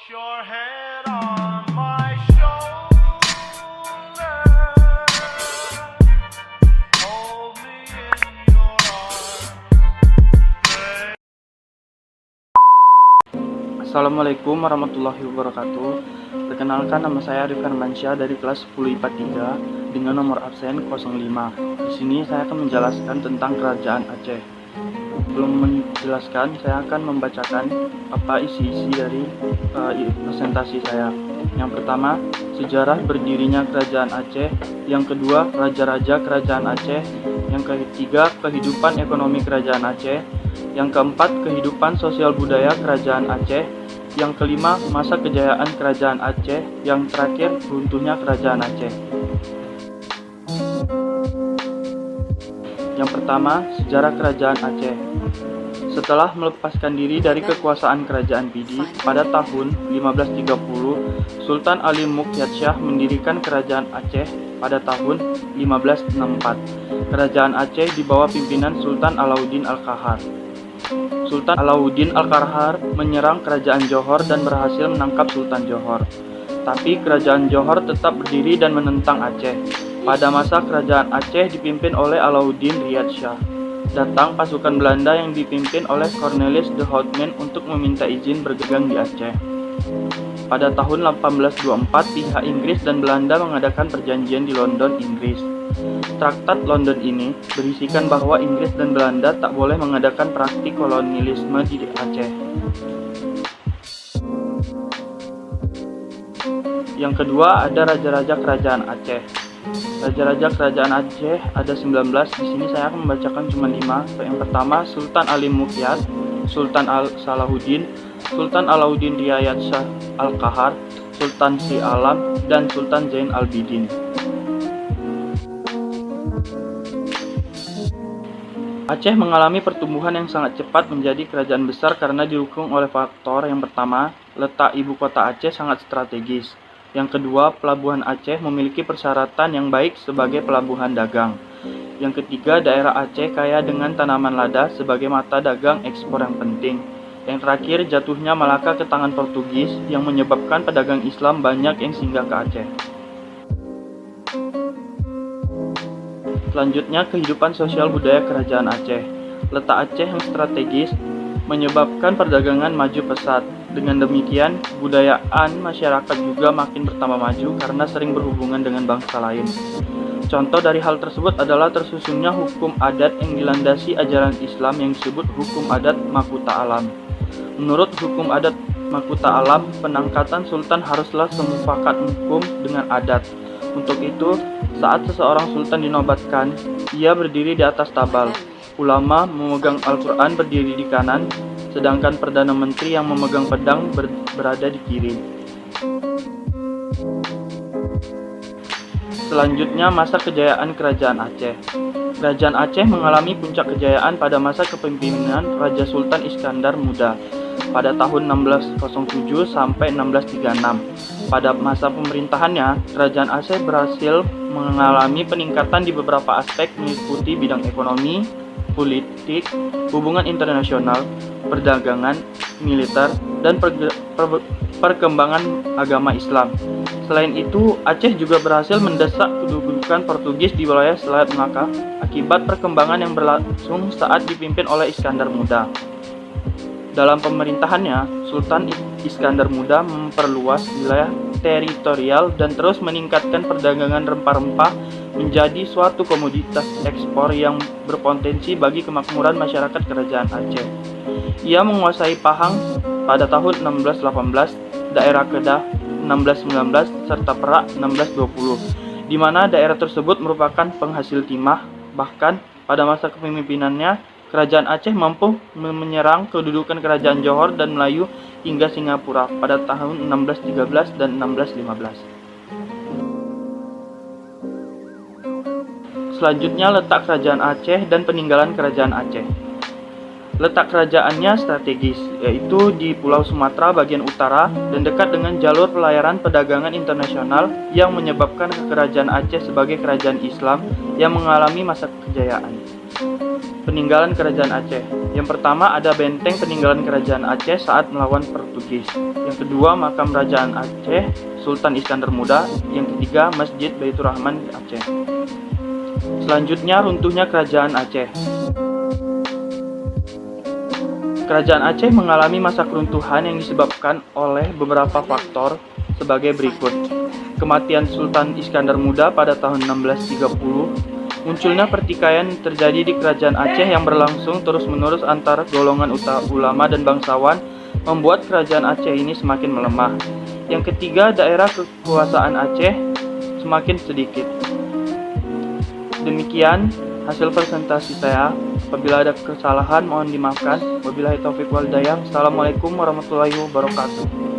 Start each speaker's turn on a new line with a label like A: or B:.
A: your head on my shoulder. Hold me in your arms.
B: Assalamualaikum warahmatullahi wabarakatuh. Perkenalkan, nama saya Arif Hermansyah dari kelas 10 IPA 3 dengan nomor absen 05. Di sini saya akan menjelaskan tentang Kerajaan Aceh. Sebelum menjelaskan, saya akan membacakan apa isi dari presentasi saya. Yang pertama, sejarah berdirinya Kerajaan Aceh. Yang kedua, raja-raja Kerajaan Aceh. Yang ketiga, kehidupan ekonomi Kerajaan Aceh. Yang keempat, kehidupan sosial budaya Kerajaan Aceh. Yang kelima, masa kejayaan Kerajaan Aceh. Yang terakhir, runtuhnya Kerajaan Aceh. Yang pertama, sejarah Kerajaan Aceh. Setelah melepaskan diri dari kekuasaan Kerajaan Pidi pada tahun 1530, Sultan Ali Muqyat Shah mendirikan Kerajaan Aceh pada tahun 1564. Kerajaan Aceh di bawah pimpinan Sultan Alauddin Al-Qahar. Sultan Alauddin Al-Qahar menyerang Kerajaan Johor dan berhasil menangkap Sultan Johor. Tapi Kerajaan Johor tetap berdiri dan menentang Aceh. Pada masa Kerajaan Aceh dipimpin oleh Alauddin Riyad Shah, datang pasukan Belanda yang dipimpin oleh Cornelis de Houtman untuk meminta izin berdagang di Aceh. Pada tahun 1824, pihak Inggris dan Belanda mengadakan perjanjian di London, Inggris. Traktat London ini berisikan bahwa Inggris dan Belanda tak boleh mengadakan praktik kolonialisme di Aceh. Yang kedua, ada raja-raja Kerajaan Aceh. Raja-raja Kerajaan Aceh ada 19. Di sini saya akan membacakan cuma 5. Yang pertama, Sultan Ali Muqyat, Sultan Salahuddin, Sultan Alauddin Riyad Shah Al-Qahar, Sultan Shah Alam, dan Sultan Zain Al-Abidin. Aceh mengalami pertumbuhan yang sangat cepat menjadi kerajaan besar karena didukung oleh faktor yang pertama, letak ibu kota Aceh sangat strategis. Yang kedua, pelabuhan Aceh memiliki persyaratan yang baik sebagai pelabuhan dagang. Yang ketiga, daerah Aceh kaya dengan tanaman lada sebagai mata dagang ekspor yang penting. Yang terakhir, jatuhnya Malaka ke tangan Portugis yang menyebabkan pedagang Islam banyak yang singgah ke Aceh. Selanjutnya, kehidupan sosial budaya Kerajaan Aceh. Letak Aceh yang strategis menyebabkan perdagangan maju pesat. Dengan demikian, kebudayaan masyarakat juga makin bertambah maju karena sering berhubungan dengan bangsa lain. Contoh dari hal tersebut adalah tersusunnya hukum adat yang dilandasi ajaran Islam yang disebut hukum adat Makuta Alam. Menurut hukum adat Makuta Alam, penangkatan sultan haruslah semufakat hukum dengan adat. Untuk itu, saat seseorang sultan dinobatkan, ia berdiri di atas tabal. Ulama memegang Al-Quran berdiri di kanan, sedangkan Perdana Menteri yang memegang pedang berada di kiri. Selanjutnya, masa kejayaan Kerajaan Aceh. Kerajaan Aceh mengalami puncak kejayaan pada masa kepemimpinan Raja Sultan Iskandar Muda pada tahun 1607 sampai 1636. Pada masa pemerintahannya, Kerajaan Aceh berhasil mengalami peningkatan di beberapa aspek meliputi bidang ekonomi, politik, hubungan internasional, perdagangan, militer, dan perkembangan agama Islam. Selain itu, Aceh juga berhasil mendesak kedudukan Portugis di wilayah Selat Melaka akibat perkembangan yang berlangsung saat dipimpin oleh Iskandar Muda. Dalam pemerintahannya, Sultan Iskandar Muda memperluas wilayah teritorial dan terus meningkatkan perdagangan rempah-rempah menjadi suatu komoditas ekspor yang berpotensi bagi kemakmuran masyarakat Kerajaan Aceh. Ia menguasai Pahang pada tahun 1618, daerah Kedah 1619, serta Perak 1620, di mana daerah tersebut merupakan penghasil timah. Bahkan pada masa kepemimpinannya, Kerajaan Aceh mampu menyerang kedudukan Kerajaan Johor dan Melayu hingga Singapura pada tahun 1613 dan 1615. Selanjutnya, letak Kerajaan Aceh dan peninggalan Kerajaan Aceh. Letak kerajaannya strategis, yaitu di Pulau Sumatera bagian utara dan dekat dengan jalur pelayaran perdagangan internasional yang menyebabkan Kerajaan Aceh sebagai kerajaan Islam yang mengalami masa kejayaan. Peninggalan Kerajaan Aceh. Yang pertama ada benteng peninggalan Kerajaan Aceh saat melawan Portugis. Yang kedua makam Kerajaan Aceh Sultan Iskandar Muda. Yang ketiga Masjid Baitur Rahman Aceh. Selanjutnya runtuhnya Kerajaan Aceh. Kerajaan Aceh mengalami masa keruntuhan yang disebabkan oleh beberapa faktor sebagai berikut. Kematian Sultan Iskandar Muda pada tahun 1630. Munculnya pertikaian terjadi di Kerajaan Aceh yang berlangsung terus-menerus antara golongan ulama dan bangsawan membuat Kerajaan Aceh ini semakin melemah. Yang ketiga, daerah kekuasaan Aceh semakin sedikit. Demikian hasil presentasi saya. Apabila ada kesalahan mohon dimaafkan. Wabillahi taufiq wal hidayah. Assalamualaikum warahmatullahi wabarakatuh.